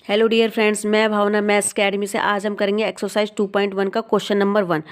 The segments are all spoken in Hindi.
हेलो डियर फ्रेंड्स, मैं भावना मैथ्स अकेडमी से। आज हम करेंगे एक्सरसाइज 2.1 का question number 1।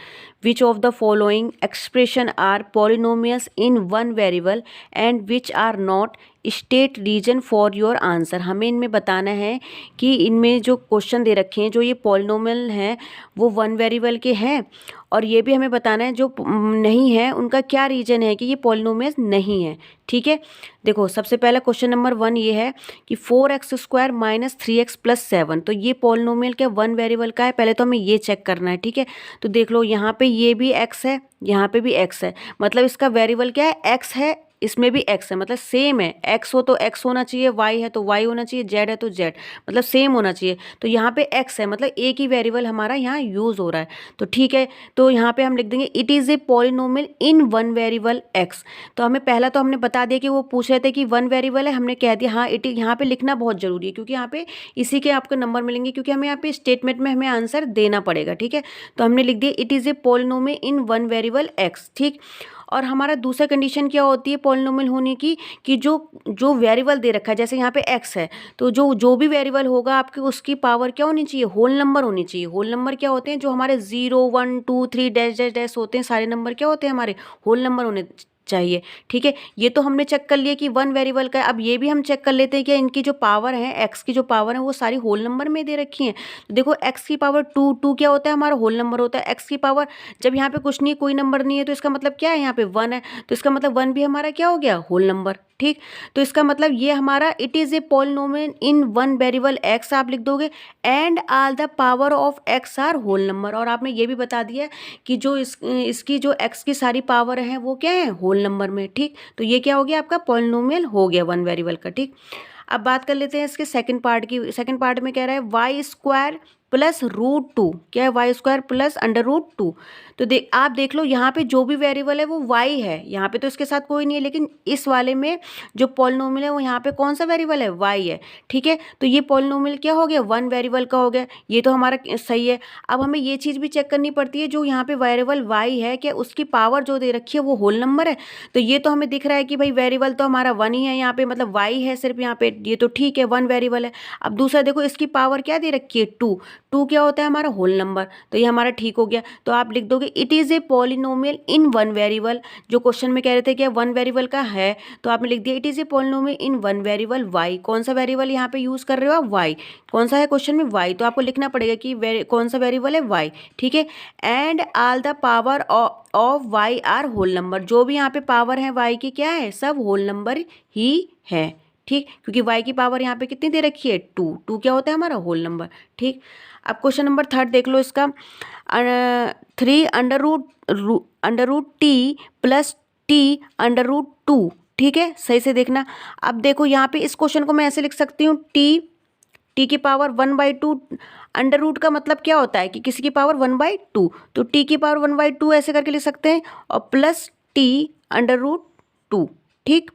Which of the following expression are polynomials in one variable and which are not, state reason for your answer. हमें इनमें बताना है कि इनमें जो क्वेश्चन दे रखे हैं, जो ये पॉलिनोमियल हैं वो वन वेरिएबल के हैं, और ये भी हमें बताना है जो नहीं है उनका क्या रीजन है कि ये पॉलिनोमियल्स नहीं है। ठीक है, देखो सबसे पहला क्वेश्चन नंबर 1 ये है कि 4x² माइनस 3x प्लस 7, तो ये पॉलिनोमियल क्या वन वेरिएबल का है, पहले तो हमें ये चेक करना है। ठीक है, तो देख लो यहाँ पे ये भी x है, यहाँ पे भी x है, मतलब इसका वेरिएबल क्या है, x है, इसमें भी x है, मतलब सेम है। x हो तो x होना चाहिए, y है तो y होना चाहिए, z है तो z, मतलब सेम होना चाहिए। तो यहाँ पे x है, मतलब एक ही वेरिएबल हमारा यहाँ यूज़ हो रहा है। तो ठीक है, तो यहाँ पे हम लिख देंगे it is a polynomial in one variable x। तो हमें पहला तो हमने बता दिया कि वो पूछ रहे थे कि वन वेरिएबल है, हमने कह दिया हाँ इट। यहाँ पे लिखना बहुत ज़रूरी है क्योंकि यहाँ पे इसी के आपको नंबर मिलेंगे, क्योंकि हमें यहाँ पे स्टेटमेंट में हमें आंसर देना पड़ेगा। ठीक है, तो हमने लिख दिया it is a polynomial in one variable x। ठीक, और हमारा दूसरा कंडीशन क्या होती है पॉलिनोमियल होने की, कि जो जो वेरिएबल दे रखा है, जैसे यहाँ पे x है, तो जो जो भी वेरिएबल होगा आपके उसकी पावर क्या होनी चाहिए, होल नंबर होनी चाहिए। होल नंबर क्या होते हैं, जो हमारे 0 1 2 3 डैश डैश डैश होते हैं, सारे नंबर क्या होते हैं हमारे होल नंबर होने चाहिए। ठीक है, ये तो हमने चेक कर लिया कि वन वेरिएबल का है। अब ये भी हम चेक कर लेते हैं कि इनकी जो पावर है, एक्स की जो पावर है वो सारी होल नंबर में दे रखी है। तो देखो एक्स की पावर 2, 2 क्या होता है हमारा होल नंबर होता है। एक्स की पावर, जब यहाँ पे कुछ नहीं, कोई नंबर नहीं है, तो इसका मतलब क्या है, यहाँ पे 1 है, तो इसका मतलब 1 भी हमारा क्या हो गया, होल नंबर। ठीक, तो इसका मतलब ये हमारा it is a polynomial in one variable x आप लिख दोगे, and all the power of x are whole number. और आपने ये भी बता दिया कि जो इसकी जो एक्स की सारी पावर है वो क्या है, होल नंबर में। ठीक, तो ये क्या हो गया, आपका पॉलिनोमियल हो गया वन वेरिएबल का। ठीक, अब बात कर लेते हैं इसके सेकंड पार्ट की। सेकंड पार्ट में कह रहा है y² प्लस √2, क्या है, y² प्लस √2। तो आप देख लो यहाँ पे जो भी वेरिएबल है वो y है, यहाँ पे तो इसके साथ कोई नहीं है, लेकिन इस वाले में जो पॉलिनोमियल है वो यहाँ पे कौन सा वेरिएबल है, y है। ठीक है, तो ये पॉलिनोमियल क्या हो गया, वन वेरिएबल का हो गया, ये तो हमारा सही है। अब हमें ये चीज़ भी चेक करनी पड़ती है, जो यहाँ पे वेरिएबल y है, क्या उसकी पावर जो दे रखी है वो होल नंबर है। तो ये तो हमें दिख रहा है कि भाई वेरिएबल तो हमारा 1 ही है यहाँ पे, मतलब y है सिर्फ यहाँ पे, ये तो ठीक है, वन वेरिएबल है। अब दूसरा देखो इसकी पावर क्या दे रखी है, 2, 2 क्या होता है हमारा होल नंबर, तो ये हमारा ठीक हो गया। तो आप लिख दोगे it is a polynomial in one variable, जो क्वेश्चन में कह रहे थे कि वन वेरिएबल का है, तो आपने लिख दिया it is a polynomial in one variable y। कौन सा वेरिएबल यहाँ पे यूज़ कर रहे हो आप, y। कौन सा है क्वेश्चन में, y, तो आपको लिखना पड़ेगा कि कौन सा वेरिएबल है, y। ठीक है, and all the power of y are whole number, जो भी यहाँ पे पावर है y की क्या है, सब होल नंबर ही है। ठीक, क्योंकि y की पावर यहाँ पे कितनी दे रखी है, 2, 2 क्या होता है हमारा होल नंबर। ठीक, अब क्वेश्चन नंबर 3 देख लो इसका, 3 under root t plus t √2। ठीक है, सही से देखना। अब देखो यहाँ पे इस क्वेश्चन को मैं ऐसे लिख सकती हूँ, टी की पावर 1/2, अंडर रूट का मतलब क्या होता है कि किसी की पावर 1/2, तो टी की पावर 1/2 ऐसे करके लिख सकते हैं, और प्लस टी√2। ठीक,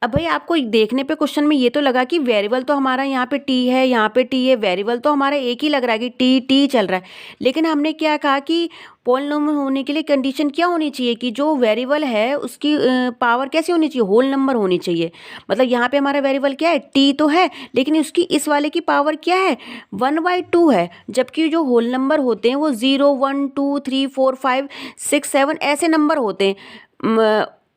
अब भाई आपको देखने पे क्वेश्चन में ये तो लगा कि वेरिएबल तो हमारा यहाँ पे टी है, यहाँ पे टी है, वेरिएबल तो हमारा एक ही लग रहा है कि टी टी चल रहा है। लेकिन हमने क्या कहा कि पॉलिनोमियल होने के लिए कंडीशन क्या होनी चाहिए, कि जो वेरिएबल है उसकी पावर कैसी होनी चाहिए, होल नंबर होनी चाहिए। मतलब यहाँ पे हमारा वेरिएबल क्या है, टी तो है, लेकिन उसकी इस वाले की पावर क्या है, 1/2 है, जबकि जो होल नंबर होते हैं वो 0 1 2 3 4 5 6 7 ऐसे नंबर होते हैं।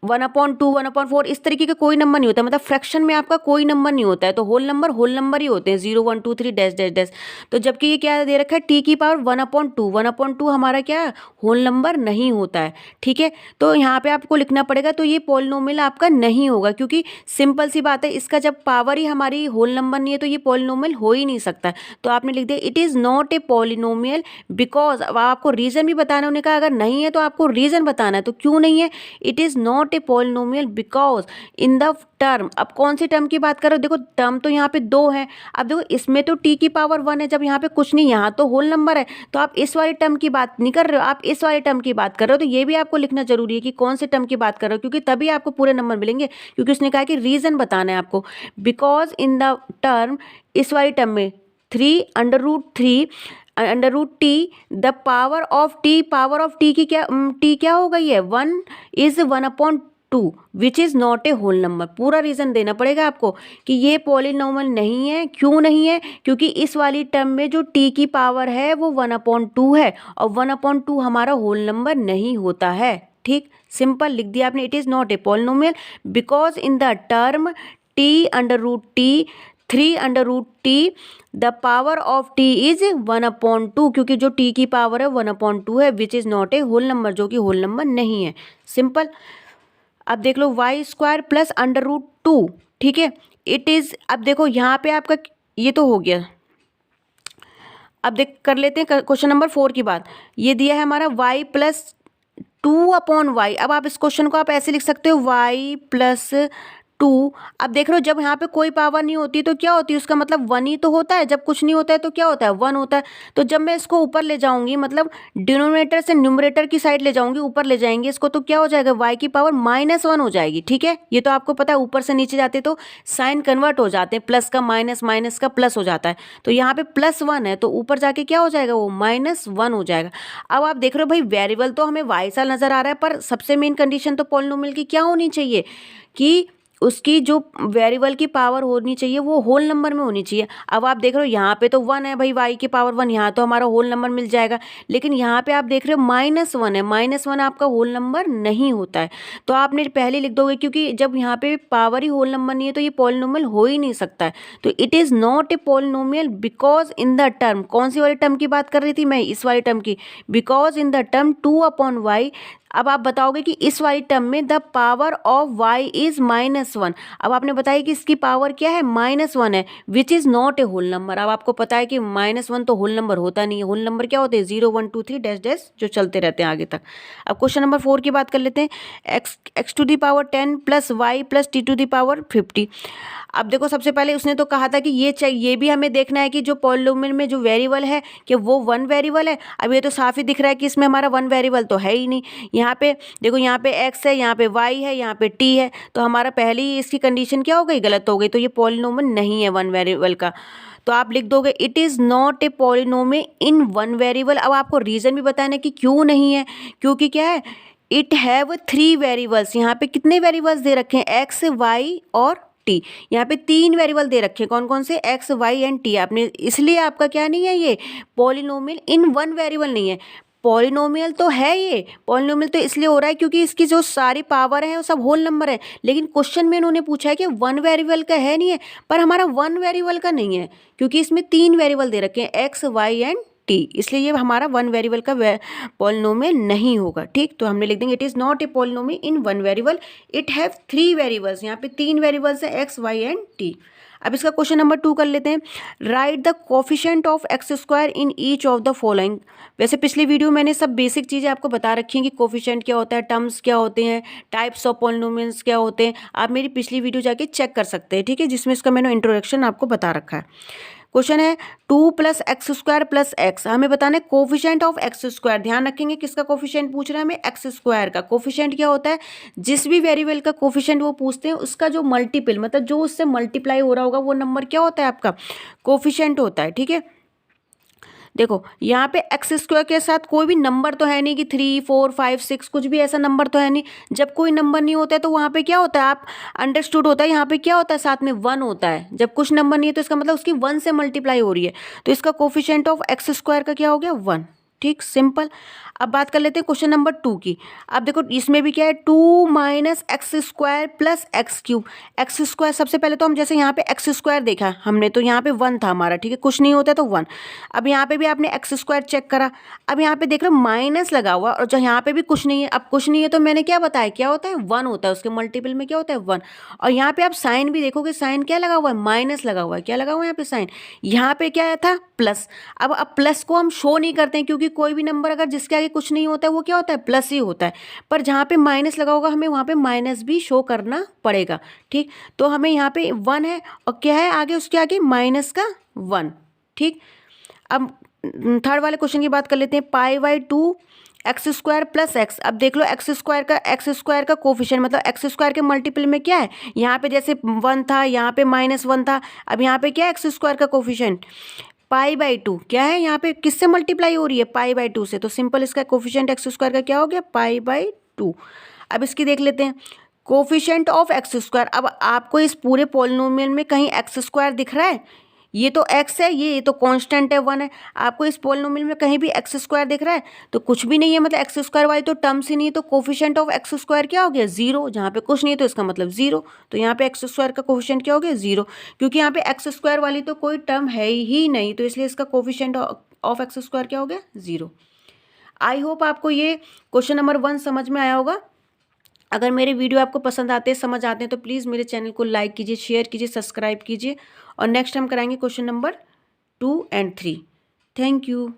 1/2 1/4 इस तरीके का कोई नंबर नहीं होता, मतलब फ्रैक्शन में आपका कोई नंबर नहीं होता है, तो होल नंबर ही होते हैं, 0 1 2 3 डैश डैश डैश। तो जबकि ये क्या दे रखा है, टी की पावर 1/2 हमारा क्या होल नंबर नहीं होता है। ठीक है, तो यहाँ पे आपको लिखना पड़ेगा, तो ये पॉलिनोमियल आपका नहीं होगा, क्योंकि सिंपल सी बात है, इसका जब पावर ही हमारी होल नंबर नहीं है तो ये पॉलिनोमियल हो ही नहीं सकता। तो आपने लिख दिया it is not a polynomial because, अब आपको रीज़न भी बताना, उन्होंने कहा अगर नहीं है तो आपको रीज़न बताना है, तो क्यों नहीं है, it is not a polynomial because in the term. अब कौन सी टर्म की बात कर रहे हो, देखो टर्म तो यहाँ पे 2 है। अब देखो इसमें तो टी की पावर 1 है, जब यहाँ पे कुछ नहीं, यहाँ तो होल नंबर है, तो आप इस वाली टर्म की बात नहीं कर रहे हो, आप इस वाली टर्म की बात कर रहे हो। तो ये भी आपको लिखना जरूरी है कि कौन से टर्म की बात कर रहे हो, क्योंकि तभी आपको पूरे नंबर मिलेंगे, क्योंकि उसने कहा कि रीजन बताना है आपको। बिकॉज इन द टर्म, इस वाली टर्म में 3 √3 द पावर ऑफ टी की क्या टी क्या हो गई है, 1 is 1/2 to which is not a whole number. पूरा रीज़न देना पड़ेगा आपको कि ये पॉलिनॉमियल नहीं है। क्यों नहीं है? क्योंकि इस वाली टर्म में जो टी की पावर है वो 1/2 है और 1/2 हमारा होल नंबर नहीं होता है। ठीक, सिंपल लिख दिया आपने, it is not a polynomial because in the term t/√t 3/√t the power of t is 1/2, क्योंकि जो t की पावर है 1/2 है, which is not a whole number, जो कि होल नंबर नहीं है। सिंपल। अब देख लो y² प्लस √2, ठीक है, इट इज़, अब देखो यहाँ पे आपका ये तो हो गया। अब देख कर लेते हैं क्वेश्चन नंबर 4 की बात। ये दिया है हमारा y प्लस 2/y। अब आप इस क्वेश्चन को आप ऐसे लिख सकते हो y प्लस 2। अब देख रहे हो जब यहाँ पे कोई पावर नहीं होती तो क्या होती है, उसका मतलब 1 ही तो होता है। जब कुछ नहीं होता है तो क्या होता है, 1 होता है। तो जब मैं इसको ऊपर ले जाऊंगी, मतलब डिनोमिनेटर से न्यूमरेटर की साइड ले जाऊंगी, ऊपर ले जाएंगे इसको, तो क्या हो जाएगा, y की पावर -1 हो जाएगी। ठीक है, ये तो आपको पता है, ऊपर से नीचे जाते तो साइन कन्वर्ट हो जाते हैं, प्लस का माइनस, माइनस का प्लस हो जाता है। तो यहाँ पे +1 है तो ऊपर जाके क्या हो जाएगा, वो -1 हो जाएगा। अब आप देख रहे हो भाई वेरिएबल तो हमें y सा नजर आ रहा है, पर सबसे मेन कंडीशन तो पॉलिनोमियल की क्या होनी चाहिए कि उसकी जो वेरिएबल की पावर होनी चाहिए वो होल नंबर में होनी चाहिए। अब आप देख रहे हो यहाँ पे तो 1 है भाई, y की पावर 1, यहाँ तो हमारा होल नंबर मिल जाएगा। लेकिन यहाँ पे आप देख रहे हो -1 है, -1 आपका होल नंबर नहीं होता है। तो आपने पहले लिख दोगे, क्योंकि जब यहाँ पे पावर ही होल नंबर नहीं है तो ये पॉलिनोमियल हो ही नहीं सकता है। तो it is not a polynomial because in the term, कौन सी वाली टर्म की बात कर रही थी मैं, इस वाली टर्म की, because in the term 2/y। अब आप बताओगे कि इस वाली टर्म में the power of y is -1। अब आपने बताया कि इसकी पावर क्या है, -1 है, which is not a whole number. अब आपको पता है कि -1 तो होल नंबर होता नहीं है। होल नंबर क्या होते हैं, 0 1 2 3 डैश डैश, जो चलते रहते हैं आगे तक। अब क्वेश्चन नंबर 4 की बात कर लेते हैं। x⁻10 plus y plus t⁻50। अब देखो सबसे पहले उसने तो कहा था कि ये चाहिए, ये भी हमें देखना है कि जो पॉलिनोमियल में जो वेरिएबल है कि वो 1 वेरिएबल है। अब ये तो साफ ही दिख रहा है कि इसमें हमारा 1 वेरिएबल तो है ही नहीं। यहाँ पे देखो, यहाँ पे x है, यहाँ पे y है, यहाँ पे t है, तो हमारा पहले ही इसकी कंडीशन क्या हो गई, गलत हो गई। तो ये पॉलिनोमियल नहीं है 1 वेरिएबल का। तो आप लिख दोगे it is not A polynomial in 1 variable. अब आपको रीज़न भी बताना है कि क्यों नहीं है, क्योंकि क्या है, इट हैव 3 वेरिएबल्स। यहाँ पे कितने वेरिएबल्स दे रखे हैं, x y और t। यहाँ पे 3 वेरिएबल दे रखे हैं, कौन कौन से, x y एंड t। आपने इसलिए आपका क्या नहीं है, ये पॉलिनोमियल इन 1 वेरिएबल नहीं है। पॉलिनोमियल तो है, ये पॉलिनोमियल तो इसलिए हो रहा है क्योंकि इसकी जो सारी पावर है वो सब होल नंबर है। लेकिन क्वेश्चन में इन्होंने पूछा है कि 1 वेरिएबल का है नहीं है, पर हमारा 1 वेरिएबल का नहीं है, क्योंकि इसमें 3 वेरिएबल दे रखे हैं, x y एंड t, इसलिए ये हमारा 1 वेरिएबल का पॉलिनोमियल नहीं होगा। ठीक, तो हमने लिख देंगे it is not A polynomial in 1 variable, it have 3 variables. यहाँ पे 3 वेरिएबल्स है, x y एंड t। अब इसका क्वेश्चन नंबर 2 कर लेते हैं। Right the coefficient of x² in each of the following. वैसे पिछली वीडियो मैंने सब बेसिक चीज़ें आपको बता रखी हैं कि कोफिशिएंट क्या होता है, टर्म्स क्या होते हैं, टाइप्स ऑफ पॉलिनोमियल्स क्या होते हैं। आप मेरी पिछली वीडियो जाके चेक कर सकते हैं, ठीक है, जिसमें इसका मैंने इंट्रोडक्शन आपको बता रखा है। क्वेश्चन है 2 + x² + x। हमें बताना है कोफिशिएंट ऑफ x²। ध्यान रखेंगे किसका कोफिशिएंट पूछ रहा है हमें, x² का। कोफिशिएंट क्या होता है, जिस भी वेरिएबल का कोफिशिएंट वो पूछते हैं उसका जो मल्टीपल, मतलब जो उससे मल्टीप्लाई हो रहा होगा वो नंबर क्या होता है आपका, कोफिशिएंट होता है। ठीक है, देखो यहाँ पे x² के साथ कोई भी नंबर तो है नहीं कि 3 4 5 6, कुछ भी ऐसा नंबर तो है नहीं। जब कोई नंबर नहीं होता है तो वहाँ पे क्या होता है, आप अंडरस्टूड होता है, यहाँ पे क्या होता है, साथ में 1 होता है। जब कुछ नंबर नहीं है तो इसका मतलब उसकी 1 से मल्टीप्लाई हो रही है, तो इसका कोफिशिएंट ऑफ x² का क्या हो गया, 1। ठीक, सिंपल। अब बात कर लेते हैं क्वेश्चन नंबर 2 की। अब देखो इसमें भी क्या है, 2 - x² + x³ x²। सबसे पहले तो हम जैसे यहाँ पे x² देखा हमने, तो यहाँ पे 1 था हमारा, ठीक है, कुछ नहीं होता तो 1। अब यहाँ पे भी आपने x² चेक करा, अब यहाँ पे देख रहे हो माइनस लगा हुआ, और जो यहाँ पे भी कुछ नहीं है। अब कुछ नहीं है तो मैंने क्या बताया, क्या होता है, 1 होता है, उसके मल्टीपल में क्या होता है, 1। और यहाँ पे आप साइन भी देखोगे, साइन क्या लगा हुआ है, माइनस लगा हुआ है। क्या लगा हुआ है यहाँ पे, साइन। यहाँ पे क्या था, प्लस। अब प्लस को हम शो नहीं करते हैं, क्योंकि कोई भी नंबर अगर जिसके आगे कुछ नहीं होता है वो क्या होता है, प्लस ही होता है। पर जहाँ पे माइनस लगा होगा हमें वहाँ पे माइनस भी शो करना पड़ेगा। ठीक, तो हमें यहाँ पे 1 है और क्या है आगे, उसके आगे -1। ठीक, अब थर्ड वाले क्वेश्चन की बात कर लेते हैं। π/2 x² + x। अब देख लो x² का कोफिशिएंट, मतलब x² के मल्टीपल में क्या है, यहाँ पे जैसे 1 था, यहाँ पे -1 था। अब यहाँ पे क्या है, x² का कोफिशिएंट π/2 क्या है, यहाँ पे किससे मल्टीप्लाई हो रही है, π/2 से। तो सिंपल इसका कोफिशिएंट x² का क्या हो गया, π/2। अब इसकी देख लेते हैं। Coefficient of x square. अब आपको इस पूरे पॉलिनोमियल में कहीं एक्स स्क्वायर दिख रहा है? ये तो एक्स है, ये तो कांस्टेंट है 1 है। आपको इस पॉलिनोमियल में कहीं भी एक्स स्क्वायर दिख रहा है? तो कुछ भी नहीं है, मतलब एक्स स्क्वायर वाली तो टर्म्स ही नहीं है। तो कोफिशिएंट ऑफ एक्स स्क्वायर क्या हो गया? 0। जहाँ पे कुछ नहीं है तो इसका मतलब 0। तो यहाँ पे एक्स स्क्वायर का कोफिशिएंट क्या हो गया? 0, क्योंकि यहाँ पे एक्स स्क्वायर वाली तो कोई टर्म है ही नहीं, तो इसलिए इसका कोफिशिएंट ऑफ एक्स स्क्वायर क्या हो गया? 0। आई होप आपको ये क्वेश्चन नंबर 1 समझ में आया होगा। अगर मेरे वीडियो आपको पसंद आते हैं, समझ आते हैं, तो प्लीज़ मेरे चैनल को लाइक कीजिए, शेयर कीजिए, सब्सक्राइब कीजिए। और नेक्स्ट हम कराएंगे question number 2 and 3। Thank you.